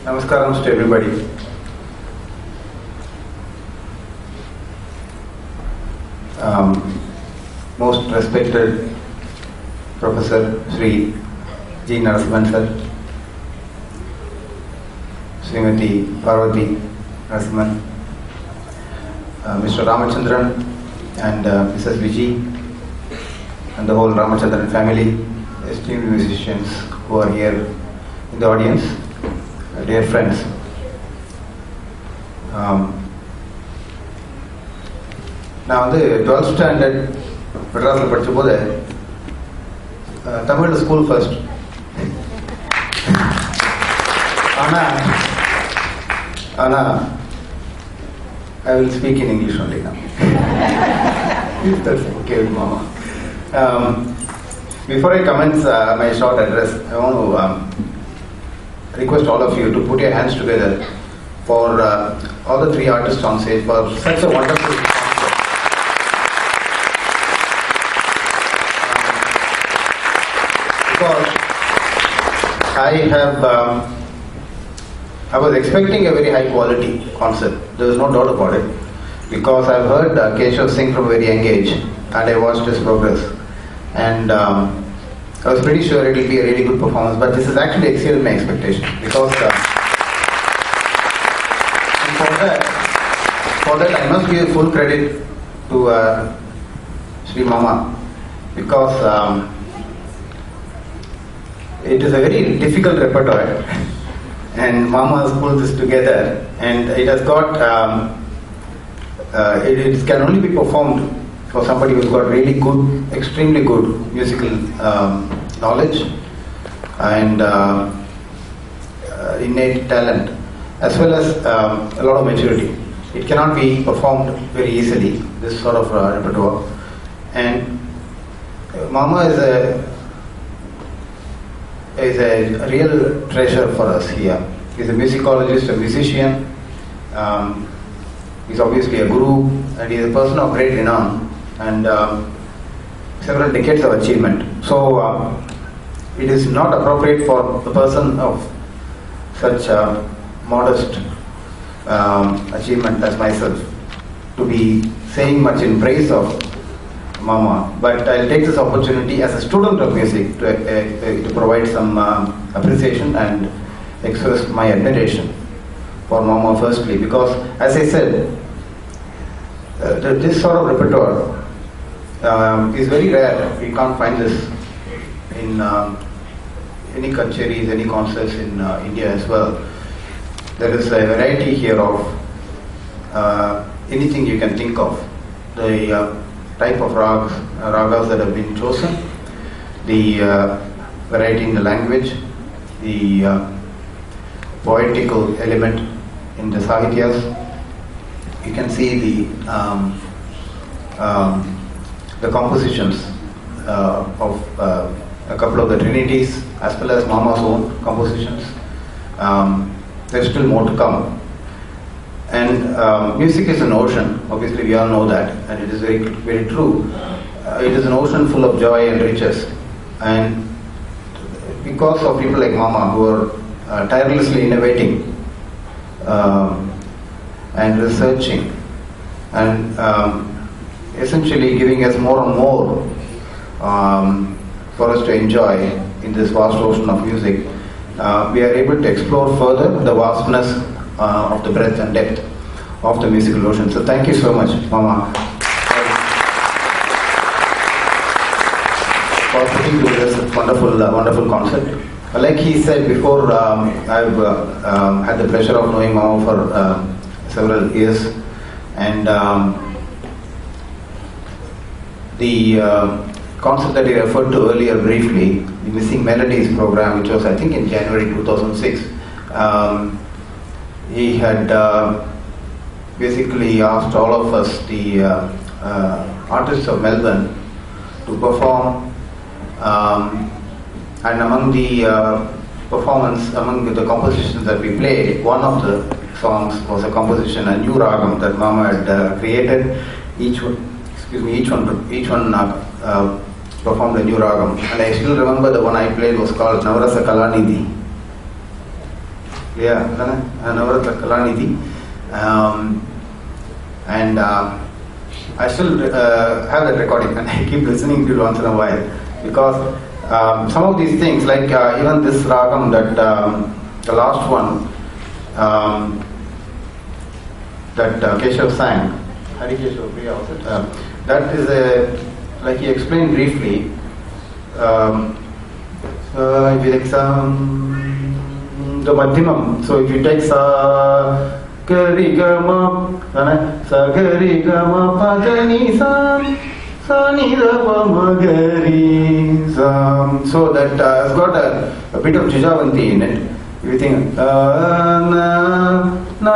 Namaskaram to everybody. Most respected Professor Shri G. Narasimhan sir, Srimati Parvati Narasimhan, Mr. Ramachandran and Mrs. Viji, and the whole Ramachandran family, esteemed musicians who are here in the audience, dear friends. நான் வந்து 12th standard மெட்ராஸில் படித்த போது தமிழில் school first. ஆனால் I will speak in English only now. If that's okay with Mama. Before I commence my short address, I want to request all of you to put your hands together for all the three artists on stage for such a wonderful concert. Because I was expecting a very high quality concert. There is no doubt about it. Because I've heard Keshav sing from a very young age and I watched his progress. And I was pretty sure it will be a really good performance, but this has actually exceeded my expectation. Because for that I must give full credit to Shri Mama, because it is a very difficult repertoire and Mama has pulled this together, and it has got it can only be performed for somebody who's got really good, extremely good musical knowledge and innate talent, as well as a lot of maturity. It cannot be performed very easily, this sort of repertoire. And Mama is a real treasure for us here. He's a musicologist, a musician. He's obviously a guru, and he's a person of great renown and several decades of achievement. So it is not appropriate for a person of such modest achievement as myself to be saying much in praise of Mama, but I'll take this opportunity as a student of music to provide some appreciation and express my admiration for Mama firstly, because as I said, this sort of repertoire is very rare. We can't find this in any kacheris, any concerts in India as well. There is a variety here of anything you can think of. The type of ragas that have been chosen, the variety in the language, the poetical element in the sahityas. You can see the compositions of a couple of the trinities, as well as Mama's own compositions. There's still more to come. And music is an ocean. Obviously, we all know that, and it is very, very true. It is an ocean full of joy and riches. And because of people like Mama, who are tirelessly innovating and researching, and essentially giving us more and more for us to enjoy in this vast ocean of music, we are able to explore further the vastness of the breadth and depth of the musical ocean. So thank you so much, Mama, for putting together this wonderful concert. Like he said before, I've had the pleasure of knowing Mama for several years, and the concert that he referred to earlier briefly, the Missing Melodies program, which was I think in January 2006, he had basically asked all of us, the artists of Melbourne, to perform, and among the performance, among the compositions that we played, one of the songs was a composition, a new ragam that Mama had created. Each one performed a new ragam, and I still remember the one I played was called Navarasa Kalanidhi. Yeah, Navaratla Kalanidhi. And I still have that recording and I keep listening to it once in a while because some of these things, like even this ragam, that the last one that Keshav sang, Hari Keshav Priya was it? That is like he explained briefly. The Madhimam. So if you take Sa Gari Gama, Sa Gari Gama Padani Sam, Sa Ni Da Pa Ma Gari Sam. So that has got a bit of Jujavanti in it. You think na na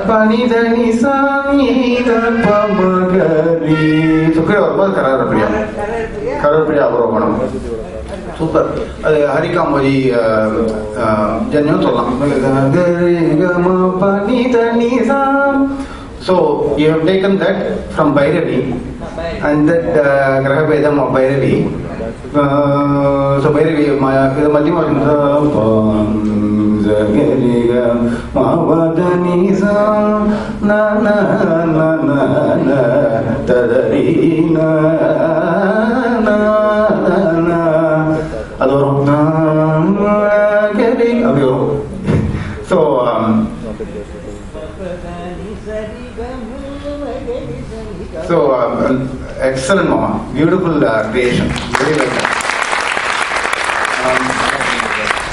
Pani Dani Sani Da Pamagari. So, Karapriya Avroganam. Super. Harikamoji Janyo Solam. Pani Dani Sam. So, you have taken that from Bhairavi and that Grahavedam of Bhairavi. So, Bhairavi, Madhima Zagariga Mavadanisa na na na na na Tadarina na na Adoro na Gari Avyo. So excellent mama, beautiful creation, very well done.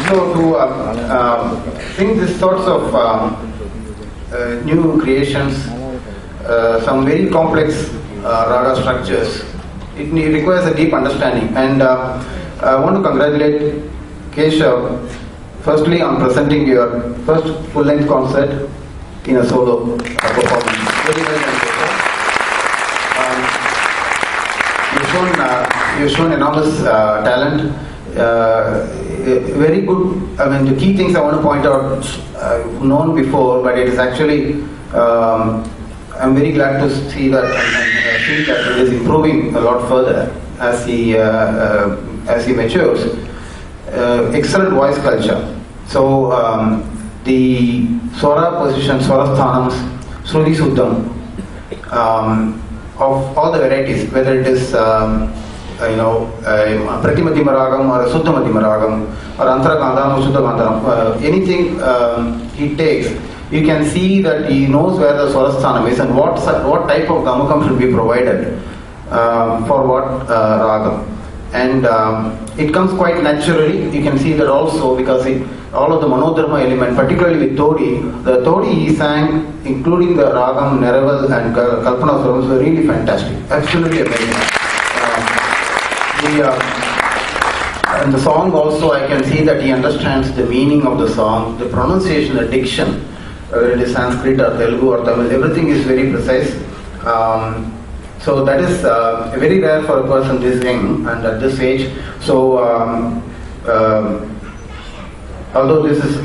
So to think these sorts of new creations, some very complex raga structures, it requires a deep understanding. And I want to congratulate Keshav, firstly on presenting your first full-length concert in a solo performance. Very well done, Keshav. You've shown enormous talent. Very good. I mean, the key things I want to point out, known before, but it is actually, I'm very glad to see that and see that it is improving a lot further as he matures. Excellent voice culture. So the Swara position, Swara Sthanams, Sruti Suddham, of all the varieties, whether it is Pratimadhima Ragam or Suddhamadhima Ragam or Antaragandham or Suddhagandham, anything he takes, you can see that he knows where the Swarasthanam is and what type of Gamakam should be provided for what Ragam. And it comes quite naturally. You can see that also because all of the Manodharma element, particularly with Todi, the Todi he sang, including the Ragam, Neraval and Kalpana Swaram, was really fantastic. Absolutely amazing. And the song also, I can see that he understands the meaning of the song, the pronunciation, the diction, whether it is Sanskrit or Telugu or Tamil, everything is very precise. So that is very rare for a person this young and at this age. So although this is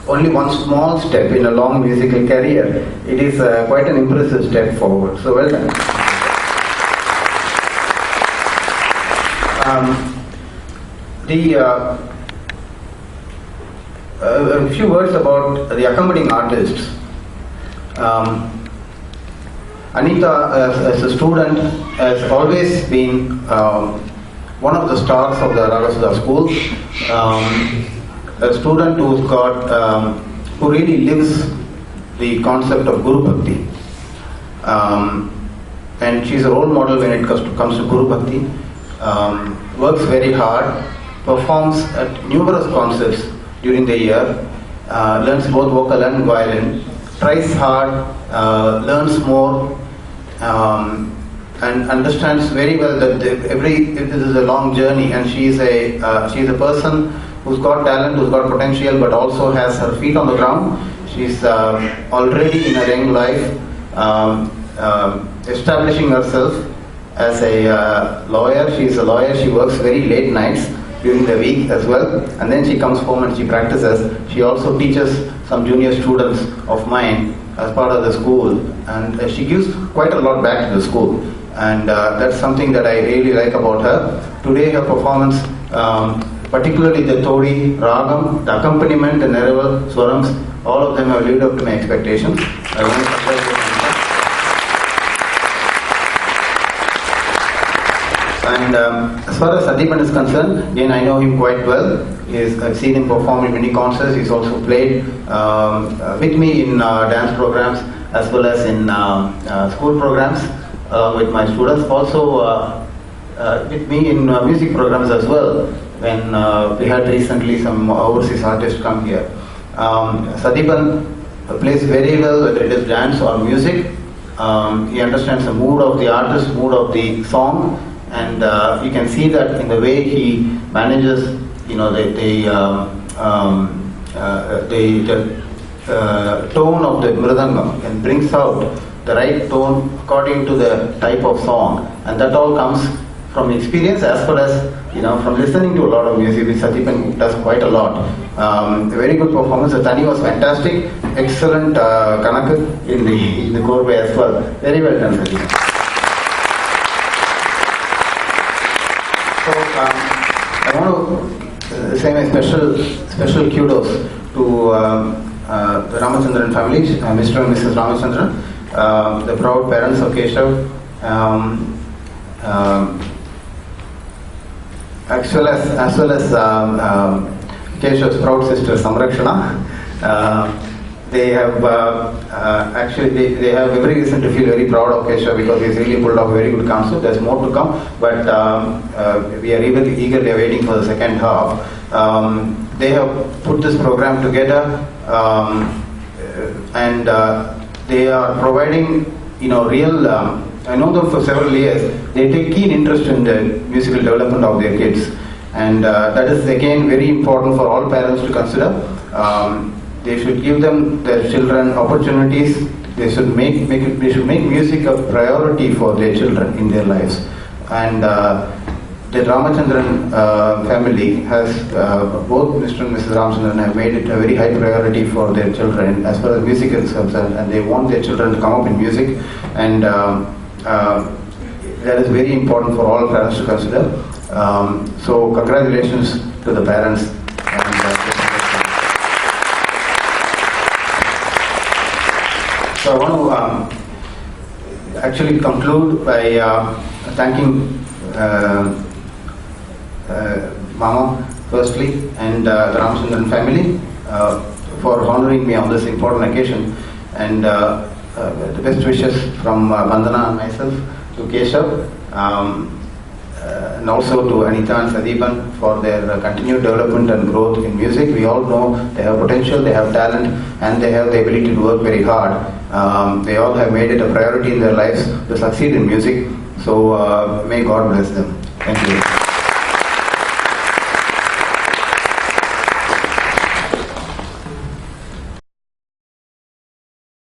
only one small step in a long musical career, it is quite an impressive step forward. So well done. A few words about the accompanying artists. Anita, as a student, has always been one of the stars of the Ragas school. A student who's got, who really lives the concept of Guru Bhakti. And she's a role model when it comes to Guru Bhakti. Works very hard, performs at numerous concerts during the year, learns both vocal and violin, tries hard, learns more, and understands very well that this is a long journey, and she is a person who's got talent, who's got potential, but also has her feet on the ground. She's already in her young life establishing herself as a lawyer. She is a lawyer. She works very late nights during the week as well, and then she comes home and she practices. She also teaches some junior students of mine as part of the school, and she gives quite a lot back to the school, and that's something that I really like about her. Today her performance, particularly the Todi, Ragam, the accompaniment, the Neraval, Swarams, all of them have lived up to my expectations. I want to congratulate her. And as far as Satheepan is concerned, again I know him quite well. I've seen him perform in many concerts. He's also played with me in dance programs as well as in school programs with my students. Also with me in music programs as well, when we had recently some overseas artists come here. Satheepan plays very well, whether it is dance or music. He understands the mood of the artist, mood of the song, and you can see that in the way he manages, you know, the tone of the Mrdangam, and brings out the right tone according to the type of song, and that all comes from experience as well as, you know, from listening to a lot of music, which Satheepan does quite a lot. A very good performance. The Tani was fantastic. Excellent Kanak in the Korbe as well. Very well done, Satheepan. So I want to say my special kudos to the Ramachandran family, Mr. and Mrs. Ramachandran, the proud parents of Keshav, as well as Keshav's proud sister Samrakshana. They have actually they have every reason to feel very proud of Keshav, because he's really pulled off a very good concert. There's more to come, but we are eagerly awaiting for the second half. They have put this program together, and they are providing, you know, real. I know them for several years. They take keen interest in the musical development of their kids, and that is again very important for all parents to consider. They should give their children opportunities. They should make music a priority for their children in their lives. And the Ramachandran family has, both Mr. and Mrs. Ramachandran have made it a very high priority for their children as far as music is concerned, and they want their children to come up in music, and that is very important for all parents to consider. So congratulations to the parents. So I want to actually conclude by thanking Mama firstly, and the Ramachandran family for honoring me on this important occasion, and the best wishes from Vandana and myself to Keshav, and also to Anita and Satheepan for their continued development and growth in music. We all know they have potential, they have talent, and they have the ability to work very hard. They all have made it a priority in their lives to succeed in music. So may God bless them. Thank you.